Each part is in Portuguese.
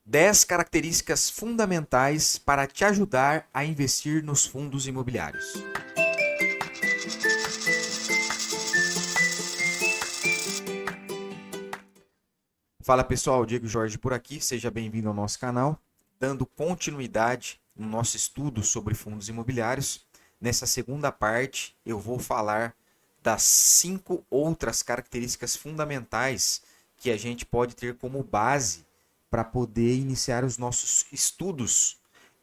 10 características fundamentais para te ajudar a investir nos fundos imobiliários. Fala pessoal, Diego Jorge por aqui, seja bem-vindo ao nosso canal, dando continuidade no nosso estudo sobre fundos imobiliários. Nessa segunda parte, eu vou falar das 5 outras características fundamentais que a gente pode ter como base para poder iniciar os nossos estudos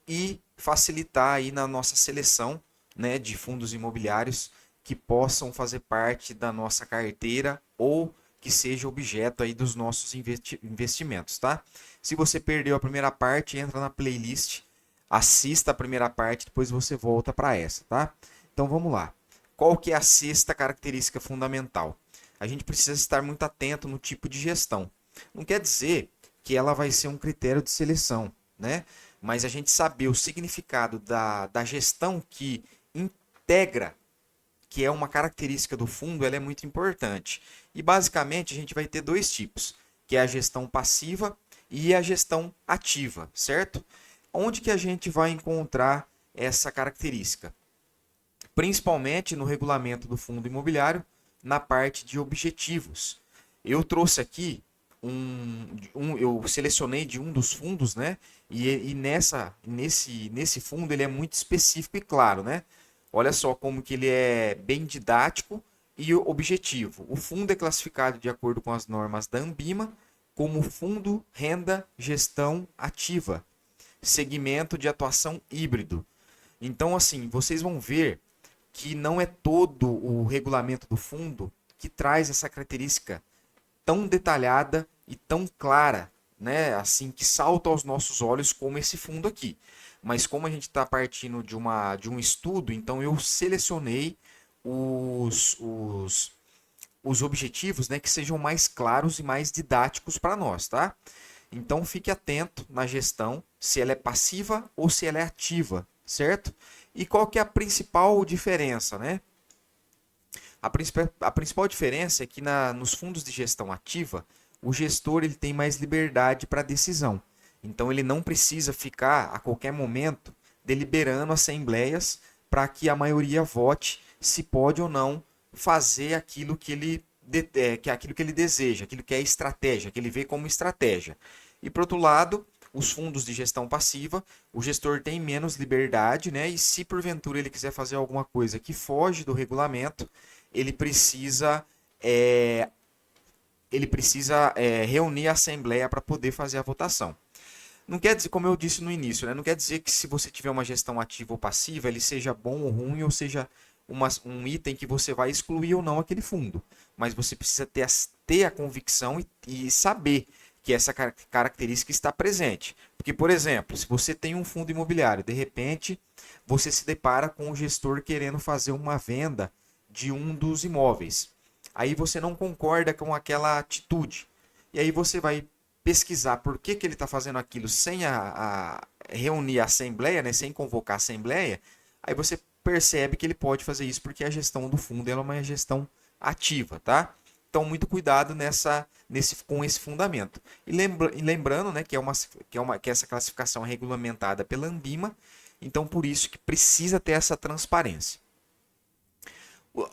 e facilitar aí na nossa seleção, né, de fundos imobiliários que possam fazer parte da nossa carteira ou que seja objeto aí dos nossos investimentos, tá? Se você perdeu a primeira parte, entra na playlist, assista a primeira parte, depois você volta para essa, tá? Então vamos lá. Qual que é a sexta característica fundamental? A gente precisa estar muito atento no tipo de gestão. Não quer dizer que ela vai ser um critério de seleção, né? Mas a gente saber o significado da gestão que integra, que é uma característica do fundo, ela é muito importante. E basicamente a gente vai ter dois tipos, que é a gestão passiva e a gestão ativa, certo? Onde que a gente vai encontrar essa característica? Principalmente no regulamento do fundo imobiliário, na parte de objetivos. Eu trouxe aqui eu selecionei de um dos fundos, né? E nesse fundo ele é muito específico e claro, né? Olha só como que ele é bem didático e objetivo. O fundo é classificado de acordo com as normas da Anbima como Fundo Renda Gestão Ativa, segmento de atuação híbrido. Então, assim, vocês vão ver que não é todo o regulamento do fundo que traz essa característica tão detalhada e tão clara, né? Assim, que salta aos nossos olhos como esse fundo aqui. Mas como a gente está partindo de um estudo, então eu selecionei os, os, os objetivos, né, que sejam mais claros e mais didáticos para nós, tá? Então fique atento na gestão, se ela é passiva ou se ela é ativa, certo? E qual que é a principal diferença, né? A principal diferença é que nos fundos de gestão ativa, o gestor ele tem mais liberdade para decisão. Então ele não precisa ficar a qualquer momento deliberando assembleias para que a maioria vote se pode ou não fazer aquilo que aquilo que ele deseja, aquilo que é estratégia, que ele vê como estratégia. E por outro lado, os fundos de gestão passiva, o gestor tem menos liberdade, né? E se porventura ele quiser fazer alguma coisa que foge do regulamento, ele precisa é, reunir a assembleia para poder fazer a votação. Não quer dizer, como eu disse no início, né? Não quer dizer que se você tiver uma gestão ativa ou passiva, ele seja bom ou ruim, ou seja um item que você vai excluir ou não aquele fundo. Mas você precisa ter a convicção e saber que essa característica está presente. Porque, por exemplo, se você tem um fundo imobiliário, de repente você se depara com o gestor querendo fazer uma venda de um dos imóveis. Aí você não concorda com aquela atitude. E aí você vai pesquisar por que ele está fazendo aquilo sem reunir a assembleia, né, sem convocar a assembleia. Aí você percebe que ele pode fazer isso porque a gestão do fundo é uma gestão ativa, tá? Então, muito cuidado com esse fundamento. E lembrando, né, que essa classificação é regulamentada pela Anbima, então por isso que precisa ter essa transparência.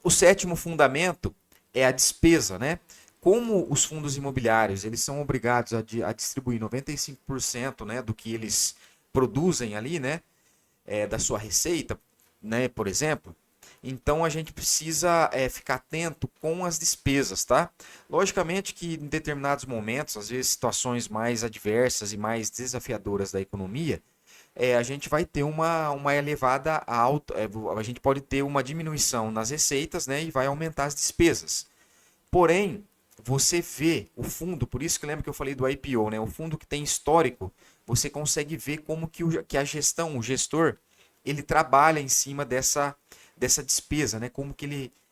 O sétimo fundamento é a despesa, né? Como os fundos imobiliários eles são obrigados a distribuir 95%, né, do que eles produzem ali, né, da sua receita, né, por exemplo, então a gente precisa ficar atento com as despesas, tá? Logicamente que em determinados momentos, às vezes situações mais adversas e mais desafiadoras da economia, a gente vai ter uma elevada alta, a gente pode ter uma diminuição nas receitas, né, e vai aumentar as despesas. Porém, você vê o fundo, por isso que lembra que eu falei do IPO, né? O fundo que tem histórico, você consegue ver como que a gestão, o gestor, ele trabalha em cima dessa despesa, né? Como que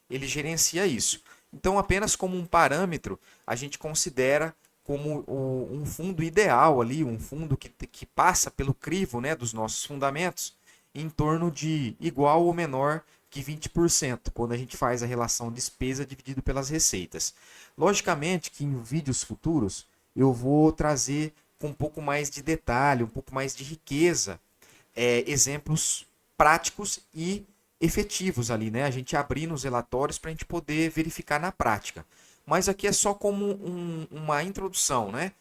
ele gerencia isso. Então, apenas como um parâmetro, a gente considera como um fundo ideal ali, um fundo que passa pelo crivo, né, dos nossos fundamentos, em torno de igual ou menor que 20%, quando a gente faz a relação despesa dividido pelas receitas. Logicamente que em vídeos futuros eu vou trazer com um pouco mais de detalhe, um pouco mais de riqueza, exemplos práticos e efetivos ali, né? A gente abrir nos relatórios para a gente poder verificar na prática. Mas aqui é só como uma introdução, né?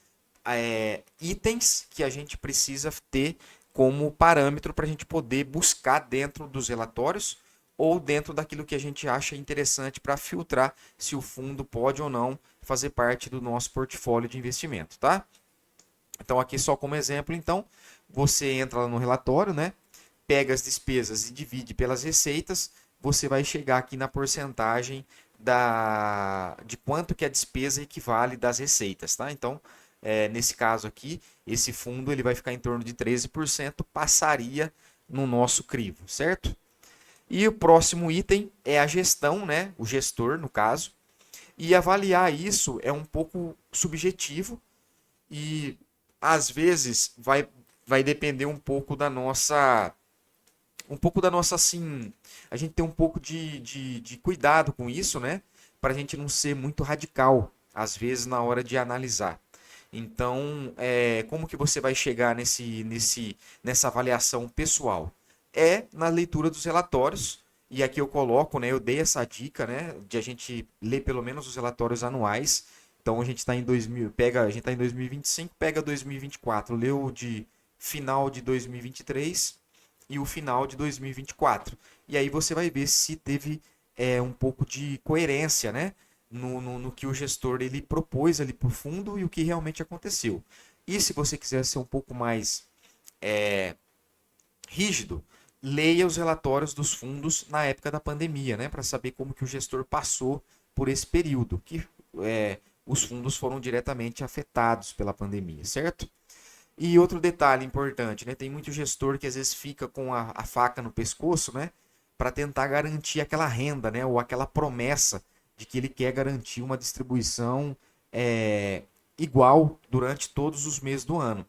Itens que a gente precisa ter como parâmetro para a gente poder buscar dentro dos relatórios ou dentro daquilo que a gente acha interessante para filtrar se o fundo pode ou não fazer parte do nosso portfólio de investimento, tá? Então aqui só como exemplo, então, você entra lá no relatório, né? Pega as despesas e divide pelas receitas, você vai chegar aqui na porcentagem de quanto que a despesa equivale das receitas, tá? Então, nesse caso aqui, esse fundo ele vai ficar em torno de 13%, passaria no nosso crivo, certo? E o próximo item é a gestão, né? O gestor, no caso. E avaliar isso é um pouco subjetivo e às vezes vai depender um pouco da nossa assim, a gente tem um pouco de cuidado com isso, né? Para a gente não ser muito radical, às vezes, na hora de analisar. Então, como que você vai chegar nessa avaliação pessoal? É na leitura dos relatórios, e aqui eu coloco, né? Eu dei essa dica, né? De a gente ler pelo menos os relatórios anuais. Então a gente está em 2000, a gente está em 2025, pega 2024, lê o de final de 2023 e o final de 2024. E aí você vai ver se teve um pouco de coerência, né? No que o gestor ele propôs ali para o fundo e o que realmente aconteceu. E se você quiser ser um pouco mais rígido, leia os relatórios dos fundos na época da pandemia, né? Para saber como que o gestor passou por esse período, que os fundos foram diretamente afetados pela pandemia, certo? E outro detalhe importante, né? Tem muito gestor que às vezes fica com a faca no pescoço, né? Para tentar garantir aquela renda, né? Ou aquela promessa de que ele quer garantir uma distribuição igual durante todos os meses do ano.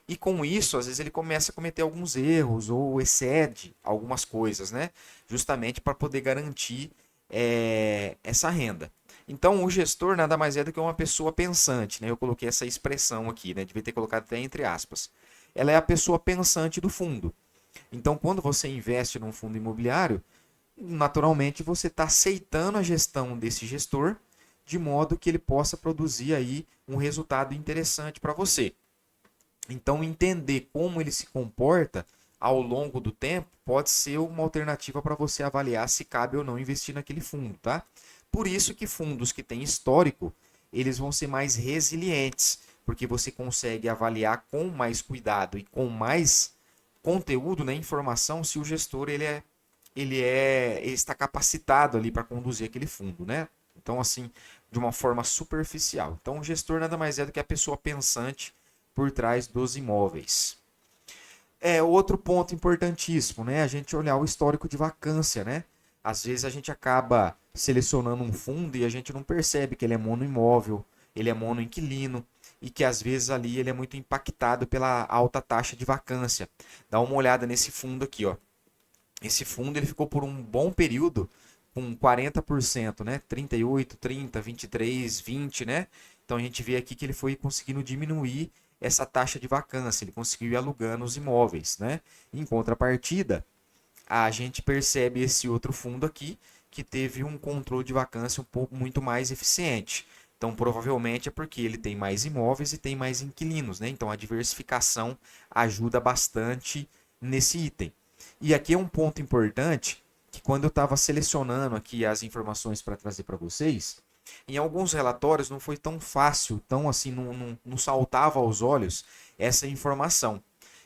E com isso, às vezes ele começa a cometer alguns erros ou excede algumas coisas, né? Justamente para poder garantir essa renda. Então, o gestor nada mais é do que uma pessoa pensante, né? Eu coloquei essa expressão aqui, né? Devia ter colocado até entre aspas. Ela é a pessoa pensante do fundo. Então, quando você investe num fundo imobiliário, naturalmente você está aceitando a gestão desse gestor de modo que ele possa produzir aí um resultado interessante para você. Então, entender como ele se comporta ao longo do tempo pode ser uma alternativa para você avaliar se cabe ou não investir naquele fundo, tá? Por isso que fundos que têm histórico, eles vão ser mais resilientes, porque você consegue avaliar com mais cuidado e com mais conteúdo, né, informação, se o gestor ele está capacitado ali para conduzir aquele fundo, né? Então, assim, de uma forma superficial. Então, o gestor nada mais é do que a pessoa pensante por trás dos imóveis. Outro ponto importantíssimo, né? A gente olhar o histórico de vacância, né? Às vezes a gente acaba selecionando um fundo e a gente não percebe que ele é monoimóvel, ele é monoinquilino e que às vezes ali ele é muito impactado pela alta taxa de vacância. Dá uma olhada nesse fundo aqui, ó. Esse fundo ele ficou por um bom período com 40%, né? 38, 30, 23, 20, né? Então a gente vê aqui que ele foi conseguindo diminuir essa taxa de vacância, ele conseguiu ir alugando os imóveis, né? Em contrapartida, a gente percebe esse outro fundo aqui que teve um controle de vacância um pouco muito mais eficiente. Então, provavelmente é porque ele tem mais imóveis e tem mais inquilinos, né? Então, a diversificação ajuda bastante nesse item. E aqui é um ponto importante que quando eu estava selecionando aqui as informações para trazer para vocês, em alguns relatórios não foi tão fácil, tão assim, não saltava aos olhos essa informação.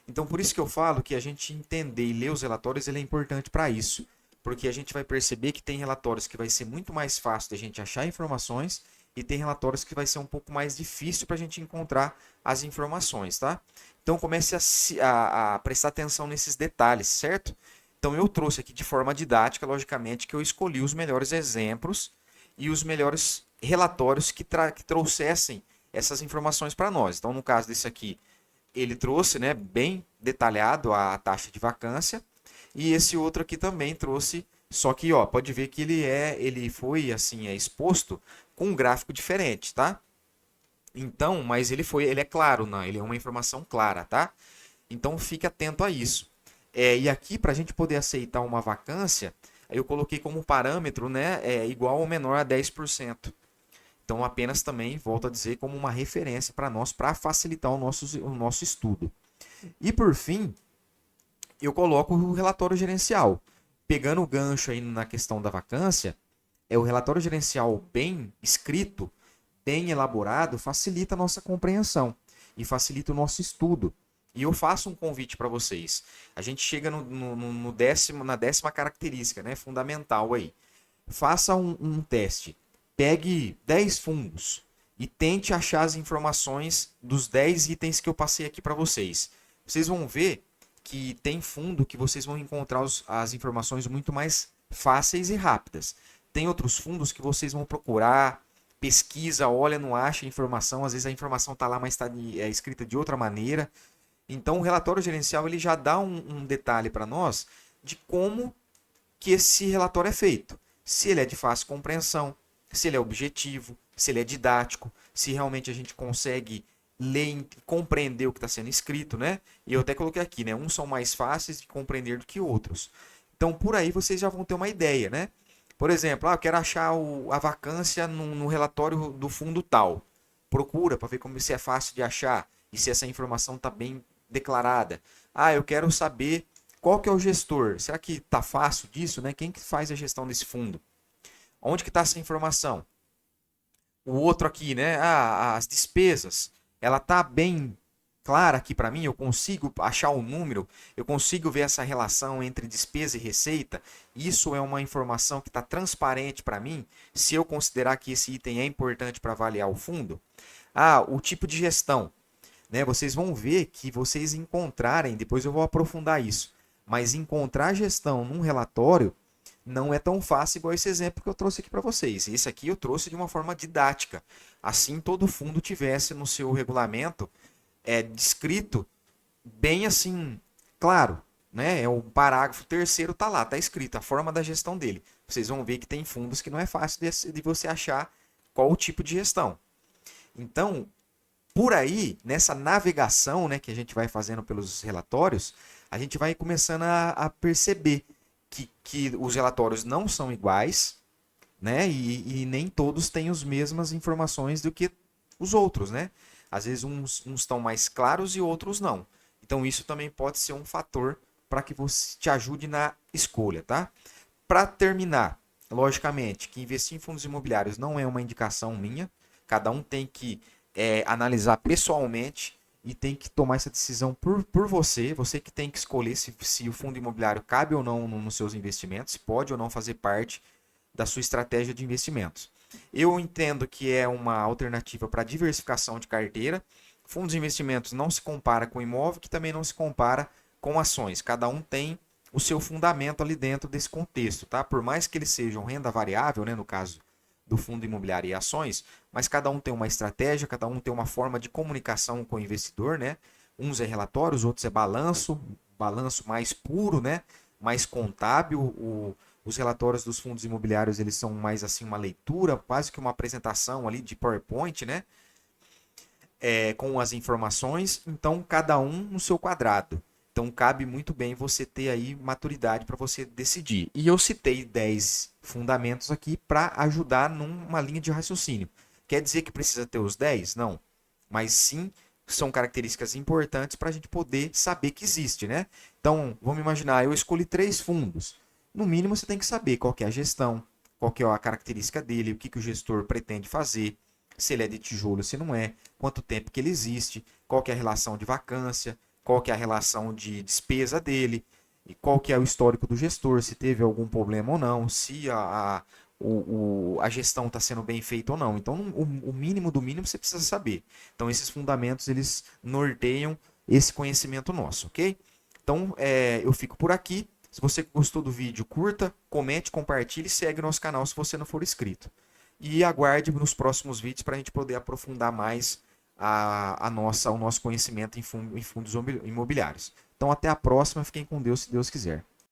Então, por isso que eu falo que a gente entender e ler os relatórios ele é importante para isso. Porque a gente vai perceber que tem relatórios que vai ser muito mais fácil de a gente achar informações e tem relatórios que vai ser um pouco mais difícil para a gente encontrar as informações, tá? Então, comece a prestar atenção nesses detalhes, certo? Então, eu trouxe aqui de forma didática, logicamente, que eu escolhi os melhores exemplos e os melhores relatórios que trouxessem essas informações para nós. Então, no caso desse aqui, ele trouxe, né, bem detalhado a taxa de vacância e esse outro aqui também trouxe, só que ó, pode ver que ele foi assim exposto com um gráfico diferente, tá? Então, mas ele é claro, não, ele é uma informação clara, tá? Então fique atento a isso. E aqui, para a gente poder aceitar uma vacância, eu coloquei como parâmetro, né, igual ou menor a 10%. Então, apenas também, volto a dizer, como uma referência para nós, para facilitar o nosso estudo. E por fim, eu coloco o relatório gerencial. Pegando o gancho aí na questão da vacância, o relatório gerencial bem escrito, bem elaborado, facilita a nossa compreensão e facilita o nosso estudo. E eu faço um convite para vocês. A gente chega na décima característica, né, fundamental aí. Faça um teste. Pegue 10 fundos e tente achar as informações dos 10 itens que eu passei aqui para vocês. Vocês vão ver que tem fundo que vocês vão encontrar as informações muito mais fáceis e rápidas. Tem outros fundos que vocês vão procurar, pesquisa, olha, não acha informação, às vezes a informação está lá, mas está escrita de outra maneira. Então, o relatório gerencial ele já dá um detalhe para nós de como que esse relatório é feito. Se ele é de fácil compreensão, se ele é objetivo, se ele é didático, se realmente a gente consegue ler e compreender o que está sendo escrito, né? E eu até coloquei aqui, né? Uns são mais fáceis de compreender do que outros. Então, por aí vocês já vão ter uma ideia, né? Por exemplo, eu quero achar a vacância no relatório do fundo tal. Procura para ver como se é fácil de achar e se essa informação está bem declarada. Eu quero saber qual que é o gestor. Será que está fácil disso, né? Quem que faz a gestão desse fundo? Onde que está essa informação? O outro aqui, né? As despesas. Ela está bem clara aqui para mim? Eu consigo achar o número? Eu consigo ver essa relação entre despesa e receita? Isso é uma informação que está transparente para mim? Se eu considerar que esse item é importante para avaliar o fundo? O tipo de gestão, né? Vocês vão ver que vocês encontrarem, depois eu vou aprofundar isso, mas encontrar gestão num relatório não é tão fácil igual esse exemplo que eu trouxe aqui para vocês. Esse aqui eu trouxe de uma forma didática. Assim todo fundo tivesse no seu regulamento descrito bem assim, claro, né? O parágrafo terceiro tá lá, tá escrito a forma da gestão dele. Vocês vão ver que tem fundos que não é fácil de você achar qual o tipo de gestão. Então, por aí, nessa navegação, né, que a gente vai fazendo pelos relatórios, a gente vai começando a perceber que os relatórios não são iguais, né, e nem todos têm as mesmas informações do que os outros, né? Às vezes uns estão mais claros e outros não. Então isso também pode ser um fator para que você te ajude na escolha, tá? Para terminar, logicamente, que investir em fundos imobiliários não é uma indicação minha. Cada um tem que analisar pessoalmente e tem que tomar essa decisão por você. Você que tem que escolher se o fundo imobiliário cabe ou não nos seus investimentos, se pode ou não fazer parte da sua estratégia de investimentos. Eu entendo que é uma alternativa para diversificação de carteira. Fundos de investimentos não se compara com imóvel, que também não se compara com ações. Cada um tem o seu fundamento ali dentro desse contexto, tá? Por mais que eles sejam renda variável, né, no caso do fundo imobiliário e ações, mas cada um tem uma estratégia, cada um tem uma forma de comunicação com o investidor, né? Uns é relatório, os outros é balanço, balanço mais puro, né? Mais contábil. Os relatórios dos fundos imobiliários eles são mais assim uma leitura, quase que uma apresentação ali de PowerPoint, né? Com as informações, então cada um no seu quadrado. Então cabe muito bem você ter aí maturidade para você decidir. E eu citei 10 fundamentos aqui para ajudar numa linha de raciocínio. Quer dizer que precisa ter os 10? Não. Mas sim, são características importantes para a gente poder saber que existe, né? Então, vamos imaginar, eu escolhi 3 fundos. No mínimo, você tem que saber qual que é a gestão, qual que é a característica dele, o que, que o gestor pretende fazer, se ele é de tijolo, se não é, quanto tempo que ele existe, qual que é a relação de vacância, qual que é a relação de despesa dele, e qual que é o histórico do gestor, se teve algum problema ou não, se a gestão está sendo bem feita ou não. Então, o mínimo do mínimo você precisa saber. Então, esses fundamentos, eles norteiam esse conhecimento nosso, ok? Então, eu fico por aqui. Se você gostou do vídeo, curta, comente, compartilhe e segue o nosso canal se você não for inscrito. E aguarde nos próximos vídeos para a gente poder aprofundar mais o nosso conhecimento em fundos imobiliários. Então, até a próxima. Fiquem com Deus, se Deus quiser.